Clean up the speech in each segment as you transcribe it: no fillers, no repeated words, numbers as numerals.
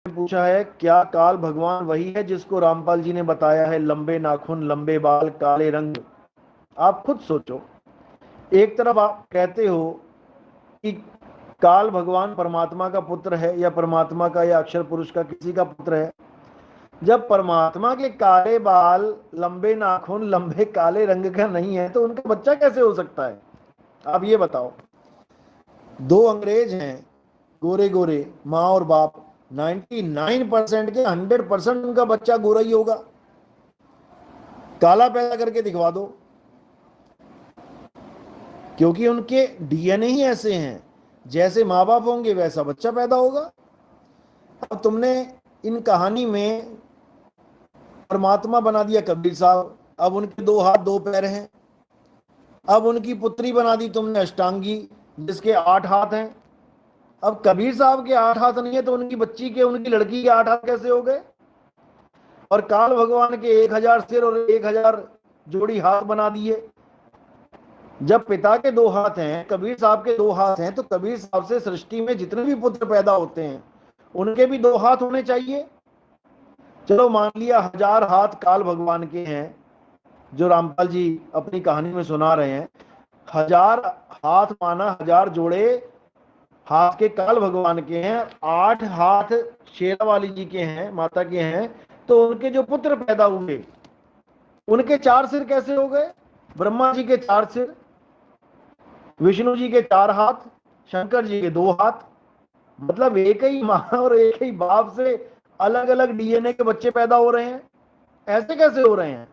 पूछा है, क्या काल भगवान वही है जिसको रामपाल जी ने बताया है, लंबे नाखून, लंबे बाल, काले रंग? आप खुद सोचो। एक तरफ आप कहते हो कि काल भगवान परमात्मा का पुत्र है, या परमात्मा का या अक्षर पुरुष का किसी का पुत्र है। जब परमात्मा के काले बाल, लंबे नाखून, लंबे काले रंग का नहीं है, तो उनका बच्चा कैसे हो सकता है? आप ये बताओ। दो अंग्रेज हैं, गोरे गोरे, माँ और बाप, 99% के 100% उनका बच्चा गोरा ही होगा। काला पैदा करके दिखवा दो, क्योंकि उनके डीएनए ही ऐसे हैं, जैसे माँ बाप होंगे वैसा बच्चा पैदा होगा। अब तुमने इन कहानी में परमात्मा बना दिया कबीर साहब, अब उनके 2 हाथ 2 पैर हैं। अब उनकी पुत्री बना दी तुमने अष्टांगी, जिसके 8 हाथ हैं। अब कबीर साहब के 8 हाथ नहीं है, तो उनकी बच्ची के, उनकी लड़की के 8 हाथ कैसे हो गए? और काल भगवान के 1000 सिर और 1000 जोड़ी हाथ बना दिए। जब पिता के 2 हाथ हैं, कबीर साहब के 2 हाथ हैं, तो कबीर साहब से सृष्टि में जितने भी पुत्र पैदा होते हैं उनके भी 2 हाथ होने चाहिए। चलो मान लिया 1000 हाथ काल भगवान के हैं, जो रामपाल जी अपनी कहानी में सुना रहे हैं। 1000 हाथ माना, 1000 जोड़े हाथ के काल भगवान के हैं, 8 हाथ शेरा वाली जी के हैं, माता के हैं। तो उनके जो पुत्र पैदा हुए उनके 4 सिर कैसे हो गए? ब्रह्मा जी के 4 सिर, विष्णु जी के 4 हाथ, शंकर जी के 2 हाथ। मतलब एक ही माँ और एक ही बाप से अलग अलग डीएनए के बच्चे पैदा हो रहे हैं। ऐसे कैसे हो रहे हैं?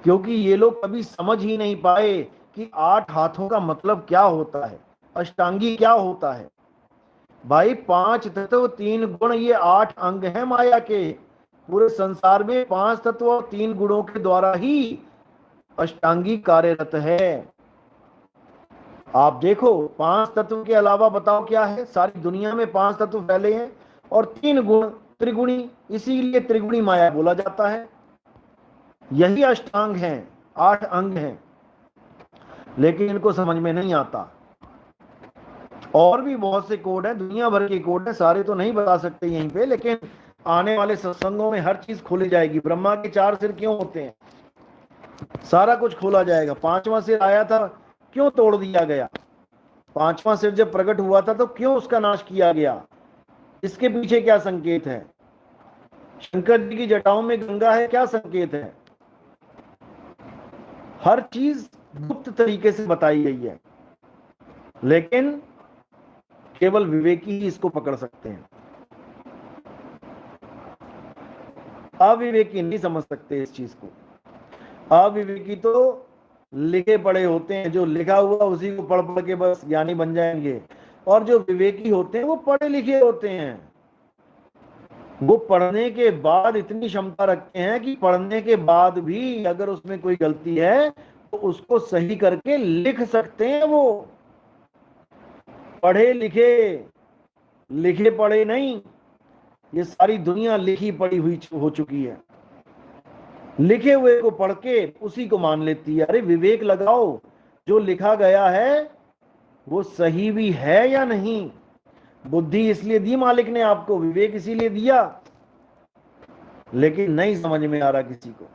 क्योंकि ये लोग कभी समझ ही नहीं पाए कि 8 हाथों का मतलब क्या होता है, अष्टांगी क्या होता है। भाई 5 तत्व 3 गुण, ये 8 अंग हैं माया के। पूरे संसार में 5 तत्व और 3 गुणों के द्वारा ही अष्टांगी कार्यरत है। आप देखो, 5 तत्व के अलावा बताओ क्या है? सारी दुनिया में 5 तत्व फैले हैं और 3 गुण, त्रिगुणी, इसीलिए त्रिगुणी माया बोला जाता है। यही अष्टांग हैं, 8 अंग हैं, लेकिन इनको समझ में नहीं आता। और भी बहुत से कोड हैं, दुनिया भर के कोड हैं, सारे तो नहीं बता सकते यहीं पे, लेकिन आने वाले सत्संगों में हर चीज खोली जाएगी। ब्रह्मा के 4 सिर क्यों होते हैं, सारा कुछ खोला जाएगा। 5वां सिर आया था, क्यों तोड़ दिया गया? 5वां सिर जब प्रकट हुआ था तो क्यों उसका नाश किया गया? इसके पीछे क्या संकेत है? शंकर जी की जटाओं में गंगा है, क्या संकेत है? हर चीज गुप्त तरीके से बताई गई है, लेकिन केवल विवेकी ही इसको पकड़ सकते हैं। अविवेकी नहीं समझ सकते इस चीज को। अविवेकी तो लिखे पढ़े होते हैं, जो लिखा हुआ उसी को पढ़ पढ़ के बस ज्ञानी बन जाएंगे। और जो विवेकी होते हैं वो पढ़े लिखे होते हैं, वो पढ़ने के बाद इतनी क्षमता रखते हैं कि पढ़ने के बाद भी अगर उसमें कोई गलती है तो उसको सही करके लिख सकते हैं। वो पढ़े लिखे, लिखे पढ़े नहीं। ये सारी दुनिया लिखी पढ़ी हुई हो चुकी है, लिखे हुए को पढ़ के उसी को मान लेती है। अरे विवेक लगाओ, जो लिखा गया है वो सही भी है या नहीं। बुद्धि इसलिए दी मालिक ने आपको, विवेक इसीलिए दिया, लेकिन नहीं समझ में आ रहा किसी को।